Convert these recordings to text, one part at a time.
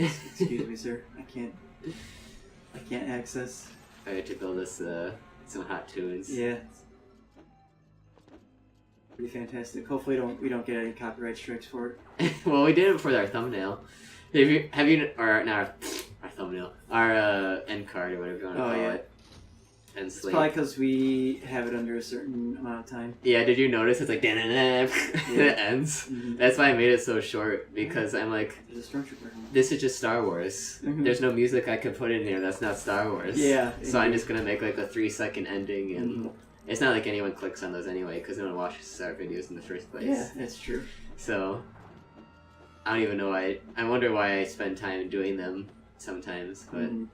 Excuse me, sir. I can't access. I had to build us some hot tunes. Yeah. Pretty fantastic. Hopefully we don't get any copyright strikes for it. Well, we did it for our thumbnail. Have you or not our thumbnail, our end card or whatever you want to call it. And it's probably because we have it under a certain amount of time. Yeah, did you notice it's like it ends? Mm-hmm. That's why I made it so short, because I'm like, this is just Star Wars. Mm-hmm. There's no music I could put in here that's not Star Wars. Yeah. So I'm just gonna make like a 3-second ending, and mm-hmm. it's not like anyone clicks on those anyway, because no one watches our videos in the first place. Yeah, that's true. So I don't even know why. I wonder why I spend time doing them sometimes, but. Mm-hmm.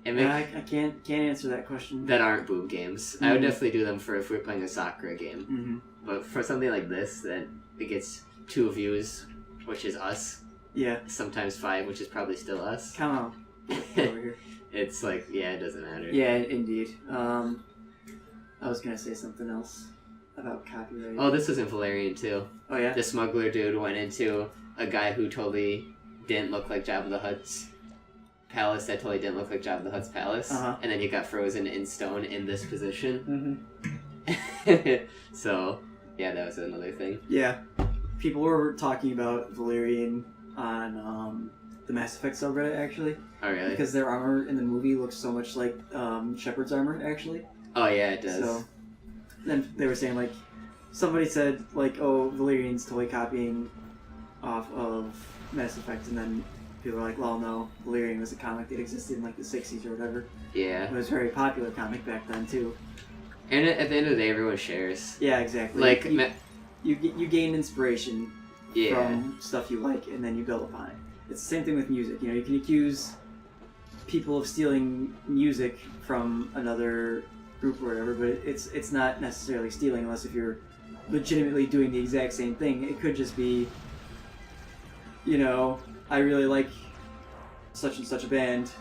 I can't answer that question. That aren't boob games. Mm-hmm. I would definitely do them for if we were playing a soccer game. Mm-hmm. But for something like this, that it gets 2 views, which is us. Yeah. Sometimes 5, which is probably still us. Come on. Over here. It's like, yeah, it doesn't matter. Yeah, indeed. I was gonna say something else about copyright. Oh, this was in Valerian too. Oh yeah? The smuggler dude went into a guy who totally didn't look like Jabba the Hutt's palace, that totally didn't look like Jabba the Hutt's palace, and then you got frozen in stone in this position. Mm-hmm. So, yeah, that was another thing. Yeah. People were talking about Valerian on the Mass Effect subreddit, actually. Oh, really? Because their armor in the movie looks so much like Shepard's armor, actually. Oh, yeah, it does. So, then they were saying, like, somebody said, like, oh, Valerian's totally copying off of Mass Effect, and then people were like, well, no, Valerian was a comic that existed in, like, the 60s or whatever. Yeah. It was a very popular comic back then, too. And at the end of the day, everyone shares. Yeah, exactly. Like, you gain inspiration yeah. from stuff you like, and then you build upon it. It's the same thing with music. You know, you can accuse people of stealing music from another group or whatever, but it's not necessarily stealing unless if you're legitimately doing the exact same thing. It could just be, you know, I really like such and such a band.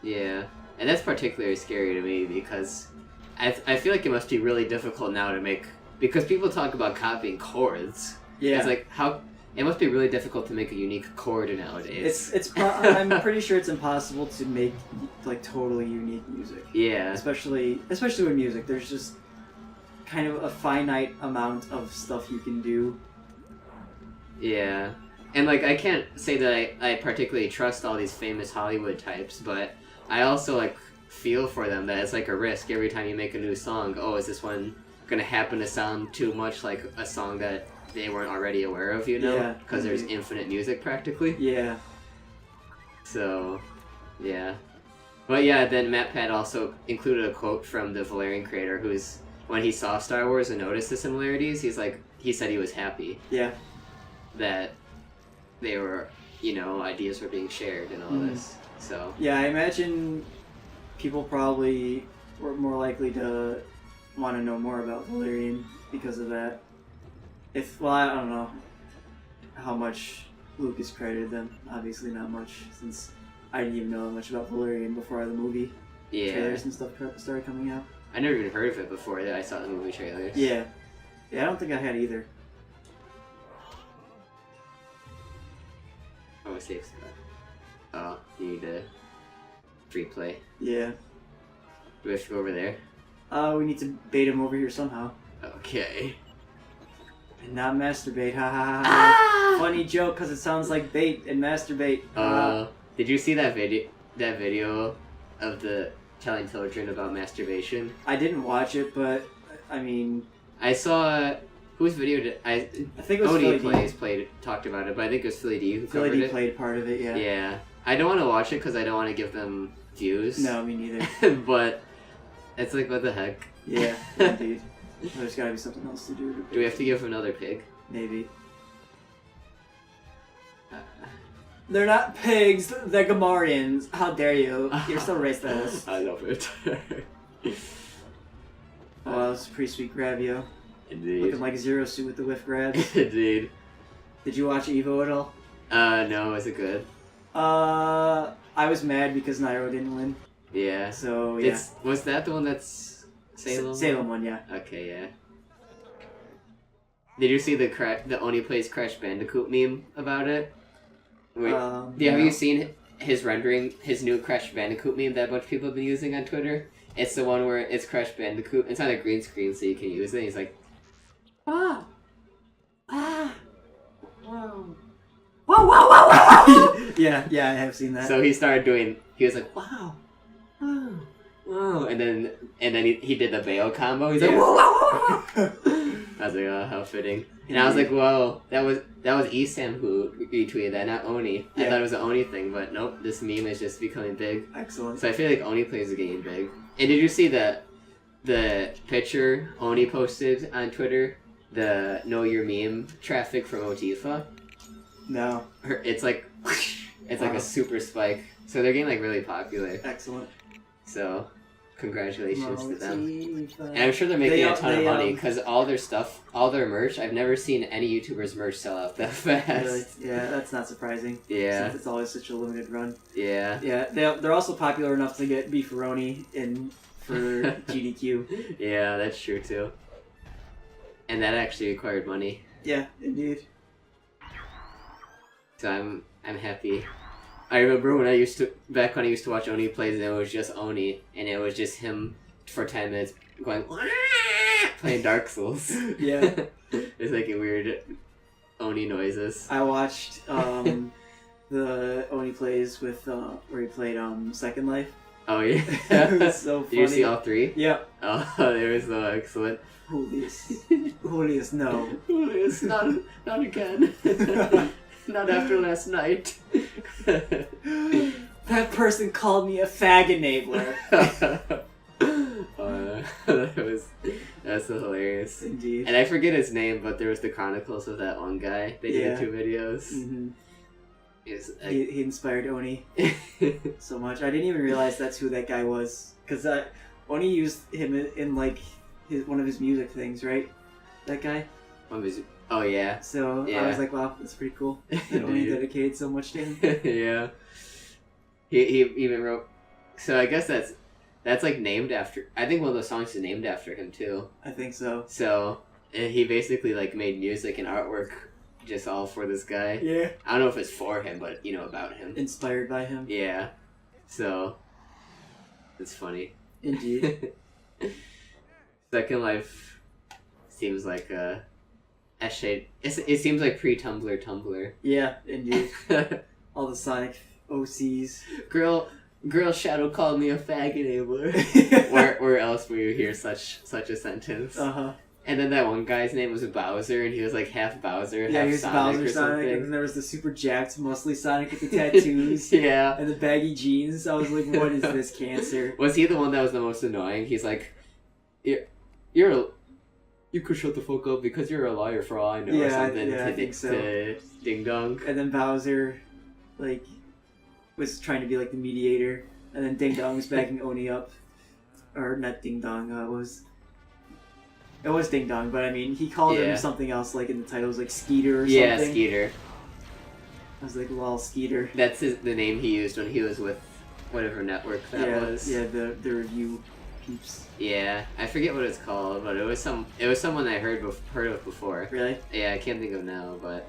Yeah, and that's particularly scary to me because I feel like it must be really difficult now to make, because people talk about copying chords. Yeah. It's like, how, it must be really difficult to make a unique chord nowadays. I'm pretty sure it's impossible to make like totally unique music. Yeah. Especially with music, there's just kind of a finite amount of stuff you can do. Yeah. And, like, I can't say that I particularly trust all these famous Hollywood types, but I also, like, feel for them that it's, like, a risk every time you make a new song. Oh, is this one gonna happen to sound too much like a song that they weren't already aware of, you know? Yeah. Because there's infinite music, practically. Yeah. So, yeah. But, yeah, then MatPat also included a quote from the Valerian creator who's, when he saw Star Wars and noticed the similarities, he said he was happy. Yeah. That they were, you know, ideas were being shared and all this. So yeah, I imagine people probably were more likely to want to know more about Valerian because of that. I don't know how much Lucas credited them. Obviously not much, since I didn't even know much about Valerian before the movie trailers and stuff started coming out. I never even heard of it before that I saw the movie trailers. Yeah, I don't think I had either. Oh, a safe spot. Oh, you need to free play. Yeah. Do we have to go over there? We need to bait him over here somehow. Okay. And not masturbate, ha ha ha. Ah! Funny joke, because it sounds like bait and masturbate. Did you see that video of the telling children about masturbation? I didn't watch it, but, I mean... I saw... Whose video did I think it was Philly D. talked about it, but I think it was Philly D who covered it. Philly D played part of it, yeah. Yeah. I don't want to watch it because I don't want to give them views. No, me neither. But it's like, what the heck? Yeah, indeed. There's gotta be something else to do. Do we have to give another pig? Maybe. They're not pigs, they're Gamorreans. How dare you? You're so racist. I love it. Oh, that was a pretty sweet Gravio. Indeed. Looking like Zero Suit with the whiff grabs. Indeed. Did you watch Evo at all? No, is it good? I was mad because Nairo didn't win. Yeah. So, yeah. Was that the one that's Salem? Salem one, yeah. Okay, yeah. Did you see the Oni Plays Crash Bandicoot meme about it? Wait, have no. you seen his rendering, his new Crash Bandicoot meme that a bunch of people have been using on Twitter? It's the one where it's Crash Bandicoot. It's on a green screen, so you can use it. He's like, wow, wow. Whoa, whoa, whoa, whoa! Yeah, I have seen that. So he started doing. He was like, wow, wow, wow, and then he did the Bayo combo. He's like, whoa, whoa, whoa, whoa. I was like, oh, how fitting. And I was like, whoa, that was Esam who retweeted that, not Oni. I thought it was an Oni thing, but nope, this meme is just becoming big. Excellent. So I feel like Oni Plays are getting big. And did you see the picture Oni posted on Twitter? The Know Your Meme traffic from Otifa? No. It's like it's like a super spike. So they're getting like really popular. Excellent. So congratulations to them. Motifa. And I'm sure they're making a ton of money um, because all their stuff, all their merch, I've never seen any YouTuber's merch sell out that fast. Really? Yeah, that's not surprising. Yeah. Since it's always such a limited run. Yeah. Yeah, they're also popular enough to get beefaroni in for GDQ. Yeah, that's true too. And that actually required money. Yeah, indeed. So I'm happy. I remember when back when I used to watch Oni Plays and it was just Oni and it was just him for 10 minutes going playing Dark Souls. Yeah. It's like weird Oni noises. I watched the Oni Plays with where he played Second Life. Oh yeah. It was so funny. Did you see all three? Yep. Oh, they were so excellent. Julius, no. Julius, not again. Not after last night. That person called me a fag enabler. That's so hilarious. Indeed. And I forget his name, but there was the chronicles of that one guy. They did the 2 videos. Mm-hmm. He He inspired Oni so much. I didn't even realize that's who that guy was. Because Oni used him in like one of his music things, right? That guy? Oh yeah. So Yeah. I was like, wow, that's pretty cool. That Oni dedicated so much to him. Yeah. He even wrote. So I guess that's like named after. I think one of those songs is named after him too. I think so. So and he basically like made music and artwork just all for this guy. Yeah. I don't know if it's for him, but about him. Inspired by him. Yeah. So it's funny. Indeed. Second Life seems like a shade. It seems like pre-Tumblr. Yeah, indeed. All the Sonic OCs. Girl Shadow called me a fag enabler. Where else will you hear such a sentence? Uh-huh. And then that one guy's name was Bowser, and he was like half Bowser, Yeah, half he was Sonic Bowser or Sonic, something. and then there was the super jacked, mostly Sonic with the tattoos. Yeah. And the baggy jeans. I was like, what is this cancer? Was he the one that was the most annoying? He's like, you could shut the fuck up because you're a liar for all I know, or something. I think so. To Ding Dong. And then Bowser, like, was trying to be like the mediator, and then Ding Dong was backing Oni up. Or not Ding Dong, it was Ding Dong, but I mean, he called him something else, like in the title, it was like Skeeter or something. Yeah, Skeeter. I was like, lol, Skeeter. That's the name he used when he was with whatever network that was. Yeah, the review peeps. Yeah, I forget what it's called, but it was someone I heard of before. Really? Yeah, I can't think of now, but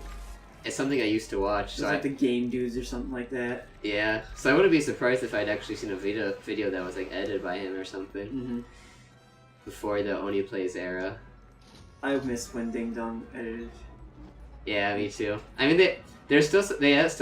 it's something I used to watch. It was like the Game Dudes or something like that. Yeah, so I wouldn't be surprised if I'd actually seen a video that was like edited by him or something. Mm-hmm. Before the Oni Plays era. I missed when Ding Dong edited. Yeah, me too. I mean, they still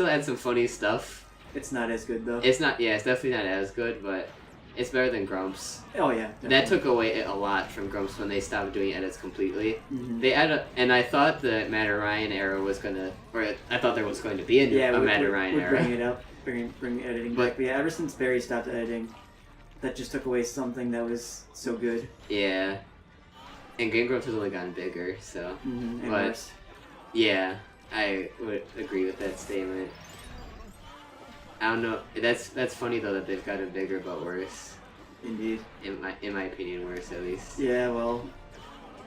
had some funny stuff. It's not as good though. It's definitely not as good, but it's better than Grumps. Oh yeah. Definitely. That took away a lot from Grumps when they stopped doing edits completely. Mm-hmm. They and I thought the Matt Ryan era was gonna, or I thought there was going to be a Matt Ryan era. Bring it up, bring editing back. But yeah, ever since Barry stopped editing, that just took away something that was so good. Yeah. And Game Grumps has only gotten bigger, so. Mm-hmm. And but worse. yeah, I would agree with that statement. I don't know. That's funny though that they've gotten bigger but worse. Indeed. In my opinion, worse at least. Yeah, well,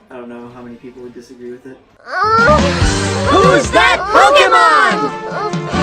I don't know how many people would disagree with it. Who's that Pokemon?